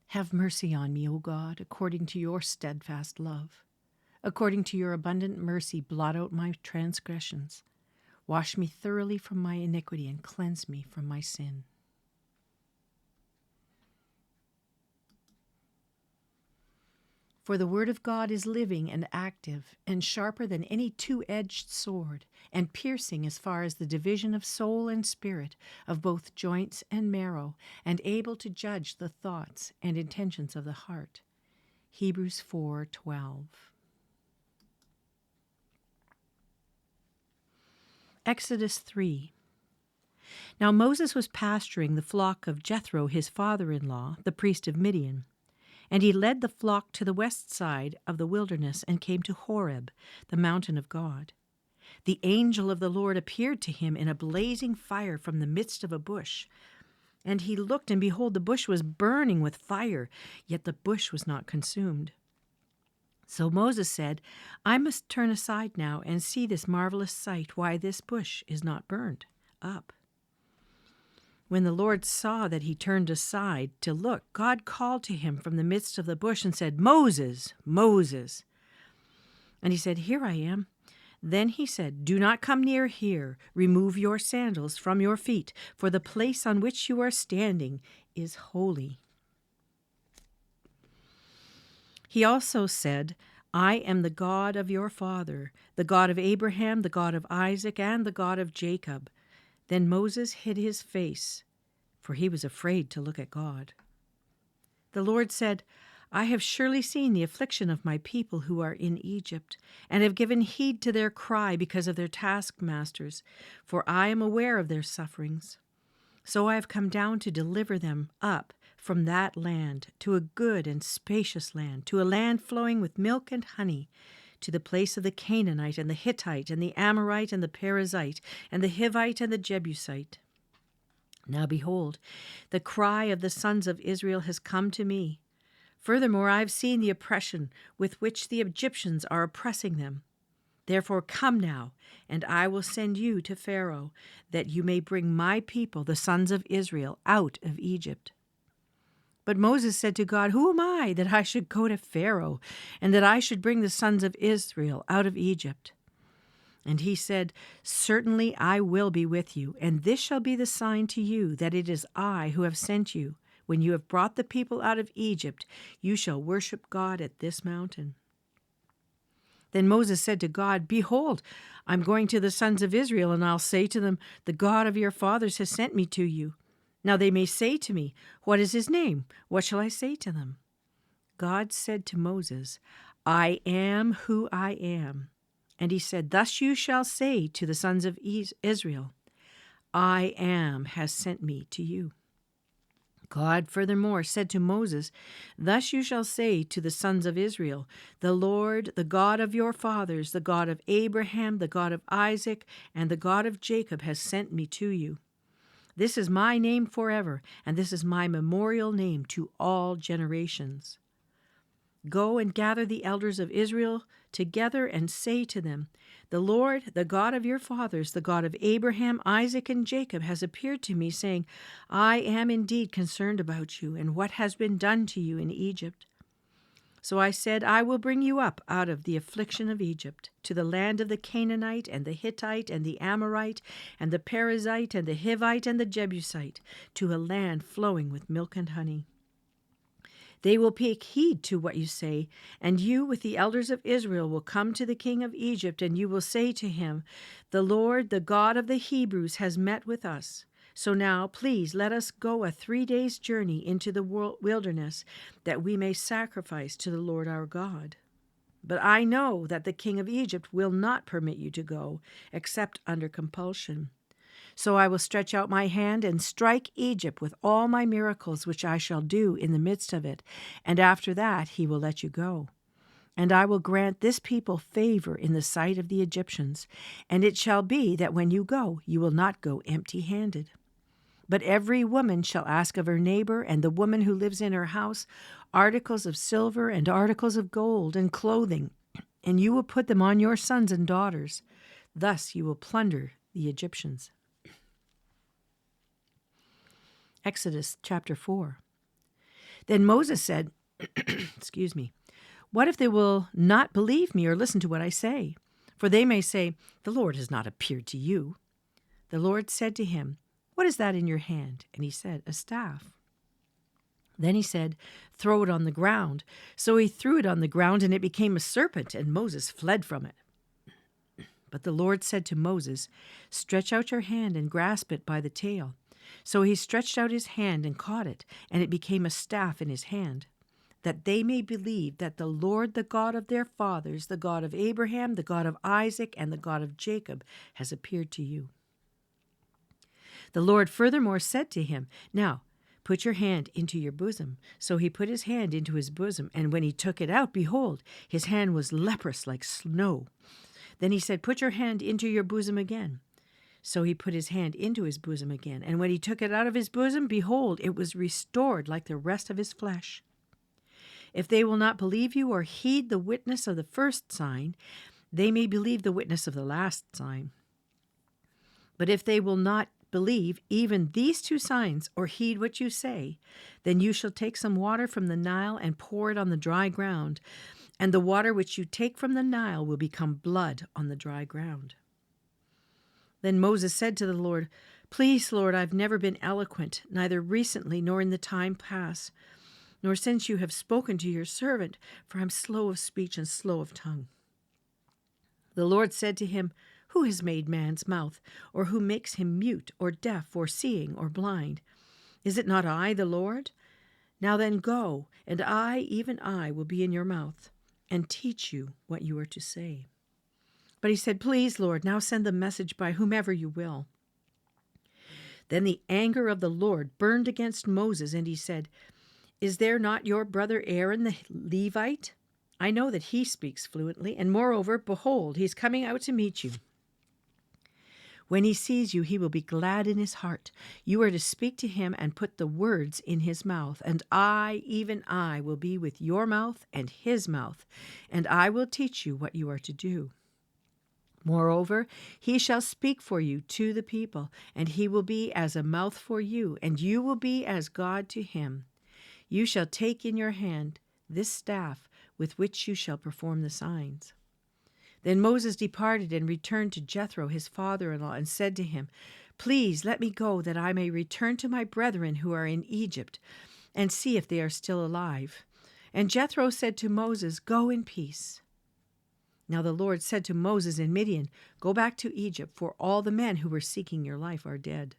Have mercy on me, O God, according to your steadfast love. According to your abundant mercy, blot out my transgressions. Wash me thoroughly from my iniquity and cleanse me from my sin. For the word of God is living and active, and sharper than any two-edged sword, and piercing as far as the division of soul and spirit, of both joints and marrow, and able to judge the thoughts and intentions of the heart. Hebrews 4:12. Exodus 3. Now Moses was pasturing the flock of Jethro, his father-in-law, the priest of Midian. And he led the flock to the west side of the wilderness and came to Horeb, the mountain of God. The angel of the Lord appeared to him in a blazing fire from the midst of a bush. And he looked, and behold, the bush was burning with fire, yet the bush was not consumed. So Moses said, I must turn aside now and see this marvelous sight, why this bush is not burned up. When the Lord saw that he turned aside to look, God called to him from the midst of the bush and said, Moses, Moses. And he said, Here I am. Then he said, Do not come near here. Remove your sandals from your feet, for the place on which you are standing is holy. He also said, I am the God of your father, the God of Abraham, the God of Isaac, and the God of Jacob. Then Moses hid his face, for he was afraid to look at God. The Lord said, I have surely seen the affliction of my people who are in Egypt, and have given heed to their cry because of their taskmasters, for I am aware of their sufferings. So I have come down to deliver them up from that land to a good and spacious land, to a land flowing with milk and honey, to the place of the Canaanite and the Hittite and the Amorite and the Perizzite and the Hivite and the Jebusite. Now behold, the cry of the sons of Israel has come to me. Furthermore, I have seen the oppression with which the Egyptians are oppressing them. Therefore come now, and I will send you to Pharaoh, that you may bring my people, the sons of Israel, out of Egypt. But Moses said to God, Who am I that I should go to Pharaoh, and that I should bring the sons of Israel out of Egypt? And he said, Certainly I will be with you, and this shall be the sign to you that it is I who have sent you. When you have brought the people out of Egypt, you shall worship God at this mountain. Then Moses said to God, Behold, I'm going to the sons of Israel, and I'll say to them, The God of your fathers has sent me to you. Now they may say to me, What is his name? What shall I say to them? God said to Moses, I am who I am. And he said, Thus you shall say to the sons of Israel, I am has sent me to you. God furthermore said to Moses, Thus you shall say to the sons of Israel, The Lord, the God of your fathers, the God of Abraham, the God of Isaac, and the God of Jacob has sent me to you. This is my name forever, and this is my memorial name to all generations. Go and gather the elders of Israel together and say to them, The Lord, the God of your fathers, the God of Abraham, Isaac, and Jacob, has appeared to me, saying, I am indeed concerned about you and what has been done to you in Egypt. So I said, I will bring you up out of the affliction of Egypt, to the land of the Canaanite, and the Hittite, and the Amorite, and the Perizzite, and the Hivite, and the Jebusite, to a land flowing with milk and honey. They will take heed to what you say, and you with the elders of Israel will come to the king of Egypt, and you will say to him, The Lord, the God of the Hebrews, has met with us. So now, please, let us go a 3 days' journey into the wilderness, that we may sacrifice to the Lord our God. But I know that the king of Egypt will not permit you to go, except under compulsion. So I will stretch out my hand and strike Egypt with all my miracles, which I shall do in the midst of it, and after that he will let you go. And I will grant this people favor in the sight of the Egyptians, and it shall be that when you go, you will not go empty-handed. But every woman shall ask of her neighbor and the woman who lives in her house articles of silver and articles of gold and clothing, and you will put them on your sons and daughters. Thus you will plunder the Egyptians. Exodus chapter 4. Then Moses said, excuse me, what if they will not believe me or listen to what I say? For they may say, the Lord has not appeared to you. The Lord said to him, what is that in your hand? And he said, a staff. Then he said, throw it on the ground. So he threw it on the ground, and it became a serpent, and Moses fled from it. But the Lord said to Moses, stretch out your hand and grasp it by the tail. So he stretched out his hand and caught it, and it became a staff in his hand, that they may believe that the Lord, the God of their fathers, the God of Abraham, the God of Isaac, and the God of Jacob, has appeared to you. The Lord furthermore said to him, now, put your hand into your bosom. So he put his hand into his bosom, and when he took it out, behold, his hand was leprous like snow. Then he said, put your hand into your bosom again. So he put his hand into his bosom again, and when he took it out of his bosom, behold, it was restored like the rest of his flesh. If they will not believe you or heed the witness of the first sign, they may believe the witness of the last sign. But if they will not believe even these two signs or heed what you say, then you shall take some water from the Nile and pour it on the dry ground, and the water which you take from the Nile will become blood on the dry ground. Then Moses said to the Lord, please, Lord, I've never been eloquent, neither recently nor in the time past, nor since you have spoken to your servant, for I'm slow of speech and slow of tongue. The Lord said to him, who has made man's mouth, or who makes him mute, or deaf, or seeing, or blind? Is it not I, the Lord? Now then go, and I, even I, will be in your mouth, and teach you what you are to say. But he said, please, Lord, now send the message by whomever you will. Then the anger of the Lord burned against Moses, and he said, is there not your brother Aaron the Levite? I know that he speaks fluently, and moreover, behold, he's coming out to meet you. When he sees you, he will be glad in his heart. You are to speak to him and put the words in his mouth, and I, even I, will be with your mouth and his mouth, and I will teach you what you are to do. Moreover, he shall speak for you to the people, and he will be as a mouth for you, and you will be as God to him. You shall take in your hand this staff with which you shall perform the signs. Then Moses departed and returned to Jethro, his father-in-law, and said to him, please let me go, that I may return to my brethren who are in Egypt, and see if they are still alive. And Jethro said to Moses, go in peace. Now the Lord said to Moses in Midian, go back to Egypt, for all the men who were seeking your life are dead.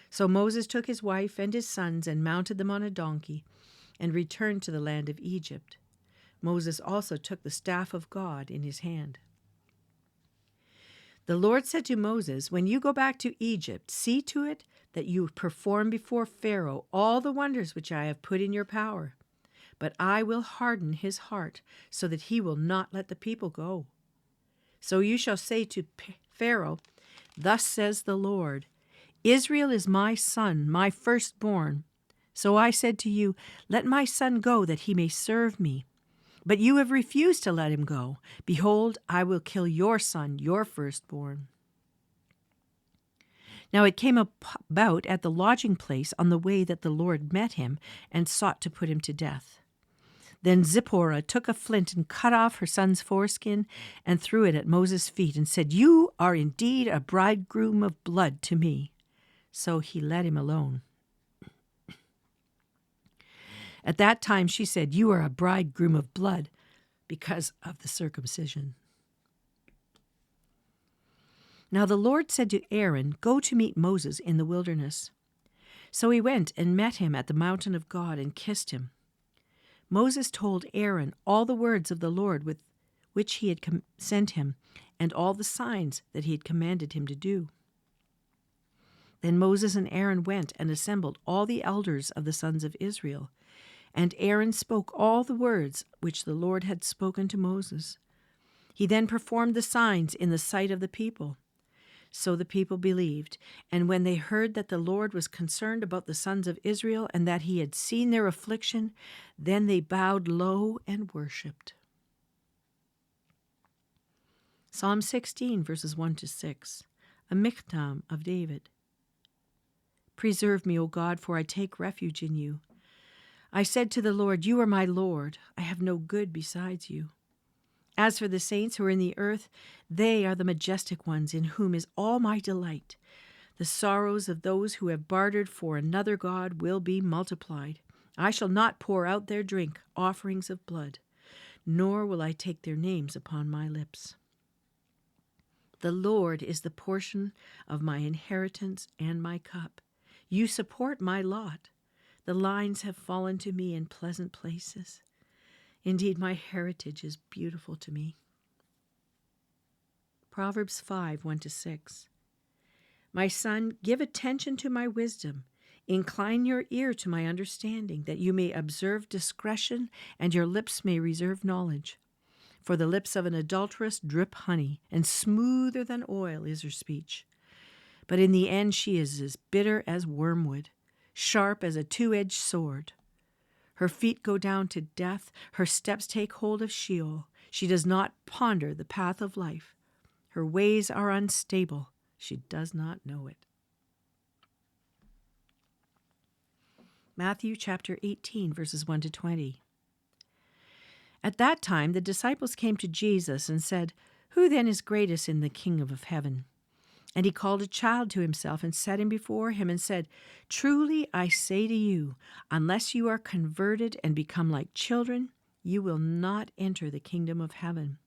So Moses took his wife and his sons and mounted them on a donkey, and returned to the land of Egypt. Moses also took the staff of God in his hand. The Lord said to Moses, when you go back to Egypt, see to it that you perform before Pharaoh all the wonders which I have put in your power. But I will harden his heart, so that he will not let the people go. So you shall say to Pharaoh, thus says the Lord, Israel is my son, my firstborn. So I said to you, let my son go, that he may serve me. But you have refused to let him go. Behold, I will kill your son, your firstborn. Now it came about at the lodging place on the way that the Lord met him and sought to put him to death. Then Zipporah took a flint and cut off her son's foreskin and threw it at Moses' feet and said, you are indeed a bridegroom of blood to me. So he let him alone. At that time she said, you are a bridegroom of blood because of the circumcision. Now the Lord said to Aaron, go to meet Moses in the wilderness. So he went and met him at the mountain of God and kissed him. Moses told Aaron all the words of the Lord with which he had sent him, and all the signs that he had commanded him to do. Then Moses and Aaron went and assembled all the elders of the sons of Israel. And Aaron spoke all the words which the Lord had spoken to Moses. He then performed the signs in the sight of the people. So the people believed, and when they heard that the Lord was concerned about the sons of Israel and that he had seen their affliction, then they bowed low and worshipped. Psalm 16, verses 1 to 6, a miktam of David. Preserve me, O God, for I take refuge in you. I said to the Lord, you are my Lord. I have no good besides you. As for the saints who are in the earth, they are the majestic ones in whom is all my delight. The sorrows of those who have bartered for another god will be multiplied. I shall not pour out their drink, offerings of blood, nor will I take their names upon my lips. The Lord is the portion of my inheritance and my cup. You support my lot. The lines have fallen to me in pleasant places. Indeed, my heritage is beautiful to me. Proverbs 5, 1-6. My son, give attention to my wisdom. Incline your ear to my understanding, that you may observe discretion and your lips may reserve knowledge. For the lips of an adulteress drip honey, and smoother than oil is her speech. But in the end she is as bitter as wormwood, sharp as a two-edged sword. Her feet go down to death, her steps take hold of Sheol. She does not ponder the path of life. Her ways are unstable, she does not know it. Matthew chapter 18, verses 1-20. At that time the disciples came to Jesus and said, Who then is greatest in the kingdom of heaven? And he called a child to himself and set him before him and said, Truly I say to you, unless you are converted and become like children, you will not enter the kingdom of heaven.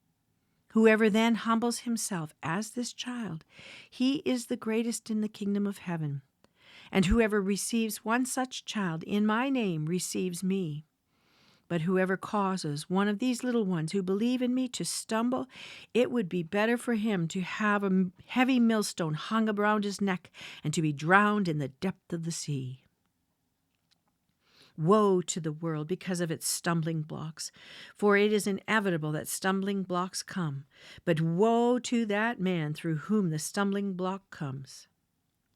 Whoever then humbles himself as this child, he is the greatest in the kingdom of heaven. And whoever receives one such child in my name receives me. But whoever causes one of these little ones who believe in me to stumble, it would be better for him to have a heavy millstone hung around his neck and to be drowned in the depth of the sea. Woe to the world because of its stumbling blocks, for it is inevitable that stumbling blocks come. But woe to that man through whom the stumbling block comes.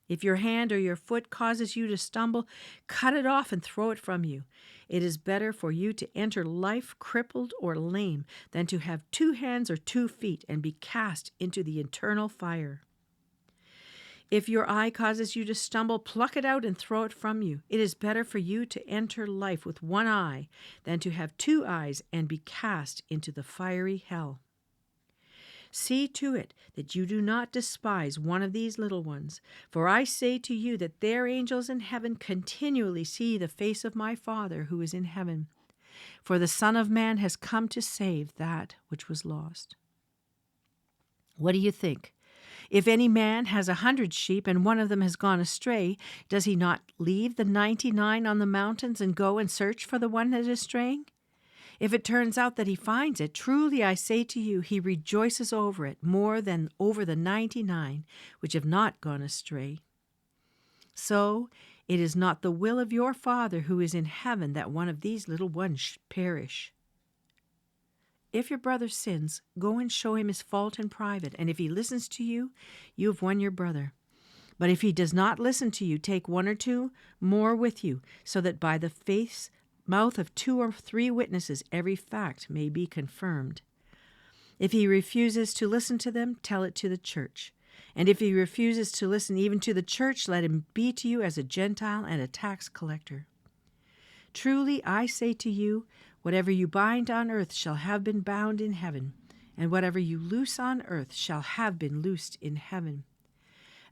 If your hand or your foot causes you to stumble, cut it off and throw it from you. It is better for you to enter life crippled or lame than to have 2 hands or 2 feet and be cast into the eternal fire. If your eye causes you to stumble, pluck it out and throw it from you. It is better for you to enter life with 1 eye than to have 2 eyes and be cast into the fiery hell. See to it that you do not despise one of these little ones, for I say to you that their angels in heaven continually see the face of my Father who is in heaven. For the Son of Man has come to save that which was lost. What do you think? If any man has 100 sheep and one of them has gone astray, does he not leave the 99 on the mountains and go and search for the one that is straying? If it turns out that he finds it, truly I say to you, he rejoices over it more than over the 99 which have not gone astray. So it is not the will of your Father who is in heaven that one of these little ones should perish. If your brother sins, go and show him his fault in private, and if he listens to you, you have won your brother. But if he does not listen to you, take 1 or 2 more with you, so that by the mouth of 2 or 3 witnesses every fact may be confirmed. If he refuses to listen to them, tell it to the church. And if he refuses to listen even to the church, let him be to you as a Gentile and a tax collector. Truly I say to you, whatever you bind on earth shall have been bound in heaven, and whatever you loose on earth shall have been loosed in heaven.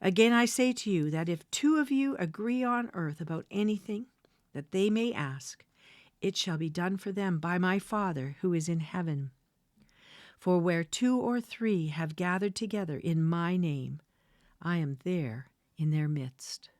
Again I say to you that if 2 of you agree on earth about anything that they may ask, it shall be done for them by my Father who is in heaven. For where 2 or 3 have gathered together in my name, I am there in their midst.